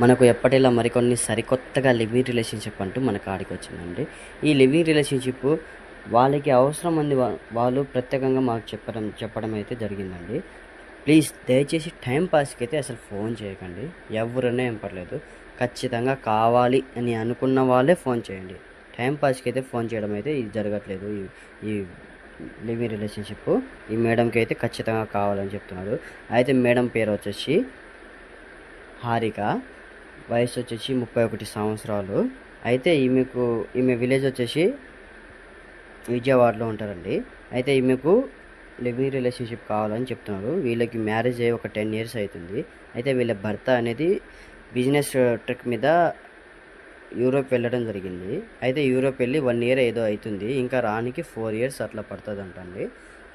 మనకు ఎప్పటిలా మరికొన్ని సరికొత్తగా లివింగ్ రిలేషన్షిప్ అంటూ మన కాడికి వచ్చిందండి. ఈ లివింగ్ రిలేషన్షిప్ వాళ్ళకి అవసరం అంది వాళ్ళు ప్రత్యేకంగా మాకు చెప్పడం అయితే జరిగిందండి. ప్లీజ్ దయచేసి టైం పాస్కి అయితే అసలు ఫోన్ చేయకండి. ఎవరైనా ఏం పర్లేదు, ఖచ్చితంగా కావాలి అని అనుకున్న వాళ్ళే ఫోన్ చేయండి. టైం పాస్కి అయితే ఫోన్ చేయడం అయితే ఇది జరగట్లేదు. ఈ లివింగ్ రిలేషన్షిప్ ఈ మేడంకి అయితే ఖచ్చితంగా కావాలని చెప్తున్నారు. అయితే మేడం పేరు వచ్చేసి హారిక, వయసు వచ్చేసి 31 సంవత్సరాలు. అయితే ఈమె విలేజ్ వచ్చేసి విజయవాడలో ఉంటారండి. అయితే ఈమెకు లివింగ్ రిలేషన్షిప్ కావాలని చెప్తున్నారు. వీళ్ళకి మ్యారేజ్ అయ్యి ఒక 10 years అవుతుంది. అయితే వీళ్ళ భర్త అనేది బిజినెస్ ట్రిప్ మీద యూరోప్ వెళ్ళడం జరిగింది. అయితే యూరోప్ వెళ్ళి 1 year ఏదో అవుతుంది, ఇంకా రానికి 4 years అట్లా పడుతుంది అంటండి.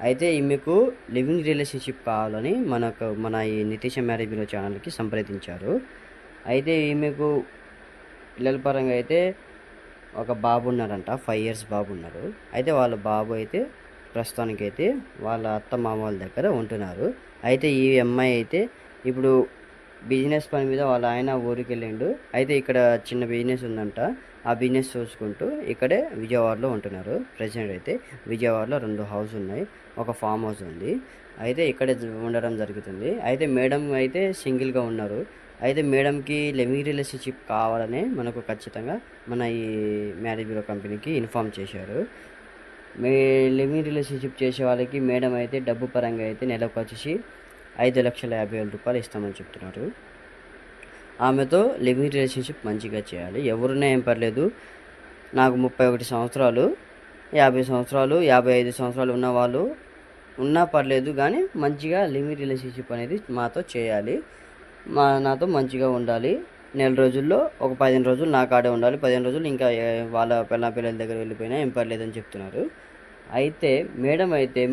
అయితే ఈమెకు లివింగ్ రిలేషన్షిప్ కావాలని మన ఈ నితీష మ్యారేజ్ బ్యూరో ఛానల్కి సంప్రదించారు. అయితే ఈమెకు పిల్లల పరంగా అయితే ఒక బాబు ఉన్నారంట, 5 years బాబు ఉన్నారు. అయితే వాళ్ళ బాబు అయితే ప్రస్తుతానికైతే వాళ్ళ అత్త మామ వాళ్ళ దగ్గర ఉంటున్నారు. అయితే ఈ అమ్మాయి అయితే ఇప్పుడు బిజినెస్ పని మీద వాళ్ళ ఆయన ఊరికి వెళ్ళిండు. అయితే ఇక్కడ చిన్న బిజినెస్ ఉందంట, ఆ బిజినెస్ చూసుకుంటూ ఇక్కడే విజయవాడలో ఉంటున్నారు. ప్రెసిడెంట్ అయితే విజయవాడలో 2 హౌస్ ఉన్నాయి, ఒక ఫామ్ హౌస్ ఉంది. అయితే ఇక్కడే ఉండడం జరుగుతుంది. అయితే మేడం అయితే సింగిల్గా ఉన్నారు. అయితే మేడంకి లివింగ్ రిలేషన్షిప్ కావాలని మనకు ఖచ్చితంగా మన ఈ మ్యారేజ్ బ్యూరో కంపెనీకి ఇన్ఫామ్ చేశారు. లివింగ్ రిలేషన్షిప్ చేసే వాళ్ళకి మేడం అయితే డబ్బు పరంగా అయితే నెలకు వచ్చేసి 5,50,000 రూపాయలు ఇస్తామని చెప్తున్నారు. ఆమెతో లివింగ్ రిలేషన్షిప్ మంచిగా చేయాలి. ఎవరున్నా ఏం పర్లేదు. నాకు 31 సంవత్సరాలు, 50 సంవత్సరాలు, 55 సంవత్సరాలు ఉన్న వాళ్ళు ఉన్నా పర్లేదు, కానీ మంచిగా లివింగ్ రిలేషన్షిప్ అనేది మాతో చేయాలి. నాతో మంచిగా ఉండాలి. నెల రోజుల్లో ఒక 15 రోజులు నా కాడే ఉండాలి, 15 రోజులు ఇంకా వాళ్ళ పిల్లల దగ్గర వెళ్ళిపోయినా ఏం పర్లేదని చెప్తున్నారు. అయితే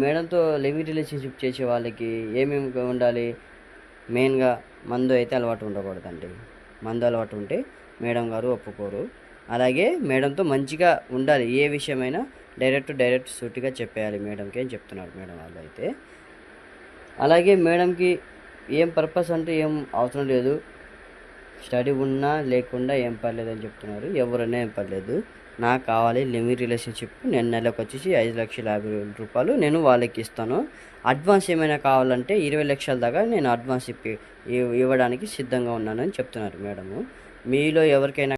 మేడంతో లివింగ్ రిలేషన్షిప్ చేసే వాళ్ళకి ఏమేమి ఉండాలి? మెయిన్గా మందు అయితే అలవాటు ఉండకూడదండి. మందు అలవాటు ఉంటే మేడం గారు ఒప్పుకోరు. అలాగే మేడంతో మంచిగా ఉండాలి. ఏ విషయమైనా డైరెక్ట్ సూటిగా చెప్పేయాలి మేడంకి అని చెప్తున్నారు మేడం వాళ్ళు అయితే. అలాగే మేడంకి ఏం పర్పస్ అంటే ఏం అవసరం లేదు, స్టడీ ఉన్నా లేకుండా ఏం పర్లేదు అని చెప్తున్నారు. ఎవరైనా ఏం పర్లేదు, నాకు కావాలి లివింగ్ రిలేషన్షిప్. నేను నెలకు వచ్చేసి 5,50,000 రూపాయలు నేను వాళ్ళకి ఇస్తాను. అడ్వాన్స్ ఏమైనా కావాలంటే 20 లక్షల దాకా నేను అడ్వాన్స్ ఇవ్వడానికి సిద్ధంగా ఉన్నానని చెప్తున్నారు మేడము. మీలో ఎవరికైనా